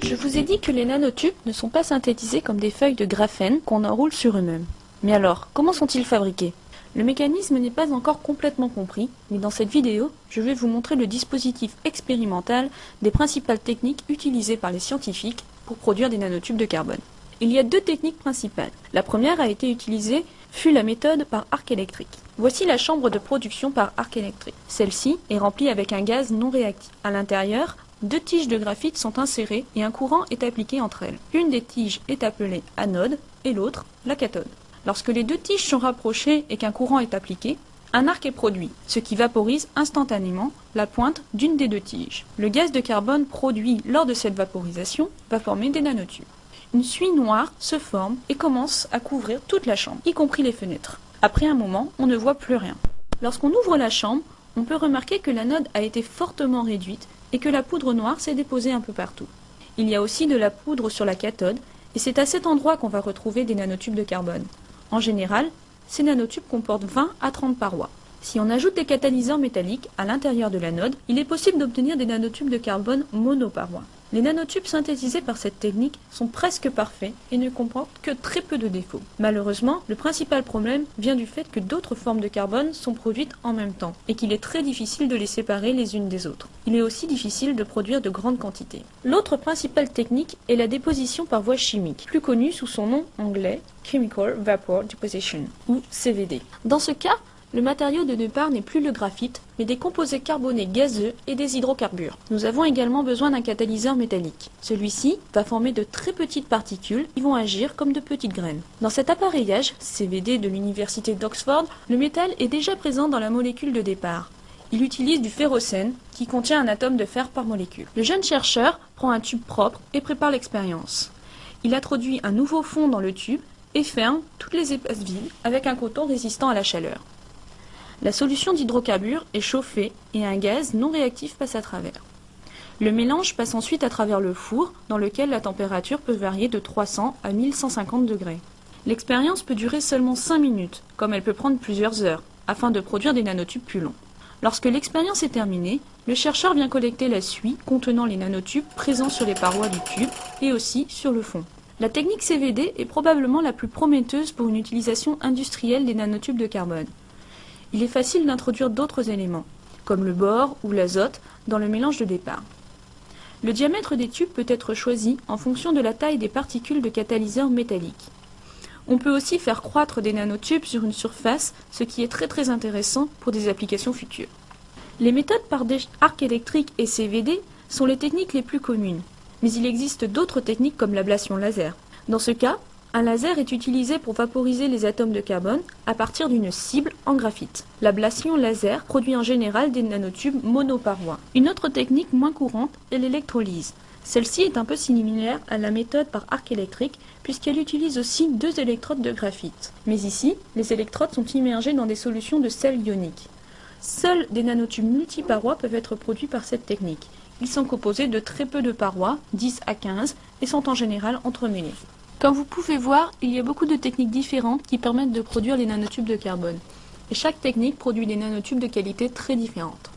Je vous ai dit que les nanotubes ne sont pas synthétisés comme des feuilles de graphène qu'on enroule sur eux-mêmes. Mais alors, comment sont-ils fabriqués? Le mécanisme n'est pas encore complètement compris, mais dans cette vidéo, je vais vous montrer le dispositif expérimental des principales techniques utilisées par les scientifiques pour produire des nanotubes de carbone. Il y a deux techniques principales. La première a été utilisée fut la méthode par arc électrique. Voici la chambre de production par arc électrique. Celle-ci est remplie avec un gaz non réactif. À l'intérieur, deux tiges de graphite sont insérées et un courant est appliqué entre elles. Une des tiges est appelée anode et l'autre la cathode. Lorsque les deux tiges sont rapprochées et qu'un courant est appliqué, un arc est produit, ce qui vaporise instantanément la pointe d'une des deux tiges. Le gaz de carbone produit lors de cette vaporisation va former des nanotubes. Une suie noire se forme et commence à couvrir toute la chambre, y compris les fenêtres. Après un moment, on ne voit plus rien. Lorsqu'on ouvre la chambre, on peut remarquer que l'anode a été fortement réduite et que la poudre noire s'est déposée un peu partout. Il y a aussi de la poudre sur la cathode et c'est à cet endroit qu'on va retrouver des nanotubes de carbone. En général, ces nanotubes comportent 20 à 30 parois. Si on ajoute des catalyseurs métalliques à l'intérieur de l'anode, il est possible d'obtenir des nanotubes de carbone monoparois. Les nanotubes synthétisés par cette technique sont presque parfaits et ne comportent que très peu de défauts. Malheureusement, le principal problème vient du fait que d'autres formes de carbone sont produites en même temps et qu'il est très difficile de les séparer les unes des autres. Il est aussi difficile de produire de grandes quantités. L'autre principale technique est la déposition par voie chimique, plus connue sous son nom anglais Chemical Vapor Deposition ou CVD. Dans ce cas, le matériau de départ n'est plus le graphite, mais des composés carbonés gazeux et des hydrocarbures. Nous avons également besoin d'un catalyseur métallique. Celui-ci va former de très petites particules qui vont agir comme de petites graines. Dans cet appareillage CVD de l'université d'Oxford, le métal est déjà présent dans la molécule de départ. Il utilise du ferrocène qui contient un atome de fer par molécule. Le jeune chercheur prend un tube propre et prépare l'expérience. Il introduit un nouveau fond dans le tube et ferme toutes les espaces vides avec un coton résistant à la chaleur. La solution d'hydrocarbures est chauffée et un gaz non réactif passe à travers. Le mélange passe ensuite à travers le four dans lequel la température peut varier de 300 à 1150 degrés. L'expérience peut durer seulement 5 minutes, comme elle peut prendre plusieurs heures, afin de produire des nanotubes plus longs. Lorsque l'expérience est terminée, le chercheur vient collecter la suie contenant les nanotubes présents sur les parois du tube et aussi sur le fond. La technique CVD est probablement la plus prometteuse pour une utilisation industrielle des nanotubes de carbone. Il est facile d'introduire d'autres éléments, comme le bore ou l'azote, dans le mélange de départ. Le diamètre des tubes peut être choisi en fonction de la taille des particules de catalyseurs métalliques. On peut aussi faire croître des nanotubes sur une surface, ce qui est très intéressant pour des applications futures. Les méthodes par arc électrique et CVD sont les techniques les plus communes, mais il existe d'autres techniques comme l'ablation laser. Dans ce cas, un laser est utilisé pour vaporiser les atomes de carbone à partir d'une cible en graphite. L'ablation laser produit en général des nanotubes monoparois. Une autre technique moins courante est l'électrolyse. Celle-ci est un peu similaire à la méthode par arc électrique puisqu'elle utilise aussi deux électrodes de graphite. Mais ici, les électrodes sont immergées dans des solutions de sel ionique. Seuls des nanotubes multiparois peuvent être produits par cette technique. Ils sont composés de très peu de parois, 10 à 15, et sont en général entremêlés. Comme vous pouvez voir, il y a beaucoup de techniques différentes qui permettent de produire les nanotubes de carbone. Et chaque technique produit des nanotubes de qualité très différentes.